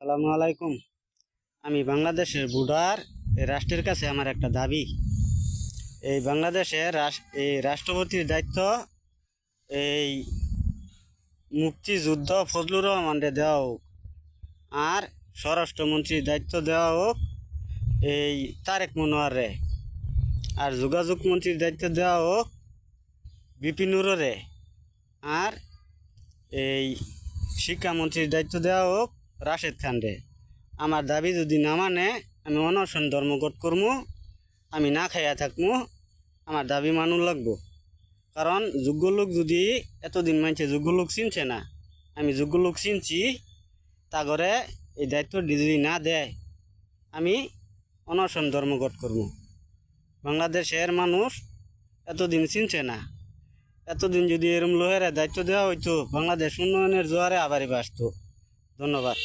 সালামু আলাইকুম। আমি বাংলাদেশের ভোটার। এই রাষ্ট্রের কাছে আমার একটা দাবি, এই বাংলাদেশের এই রাষ্ট্রপতির দায়িত্ব এই মুক্তিযুদ্ধ ফজলুর রহমানকে দেওয়া হোক, আর স্বরাষ্ট্রমন্ত্রীর দায়িত্ব দেওয়া হোক এই তারেক মনোয়ারে, আর যোগাযোগ মন্ত্রীর দায়িত্ব দেওয়া হোক বিপিনুরে, আর এই শিক্ষামন্ত্রীর দায়িত্ব দেওয়া হোক রাশেদ খানরে। আমার দাবি যদি না মানে আমি অনশন ধর্মঘট করবো, আমি না খাইয়া থাকবো, আমার দাবি মানুষ লাগবো। কারণ যোগ্য লোক যদি এতদিন মানছে, যোগ্য লোক চিনছে না, আমি যোগ্য লোক চিনছি, তা করে এই দায়িত্ব যদি না দেয় আমি অনশন ধর্মঘট করবো। বাংলাদেশের মানুষ এতদিন চিনছে না, এতদিন যদি এরম লোহের দায়িত্ব দেওয়া হইতো, বাংলাদেশ উন্নয়নের জোয়ারে আবারই আসতো। ধন্যবাদ।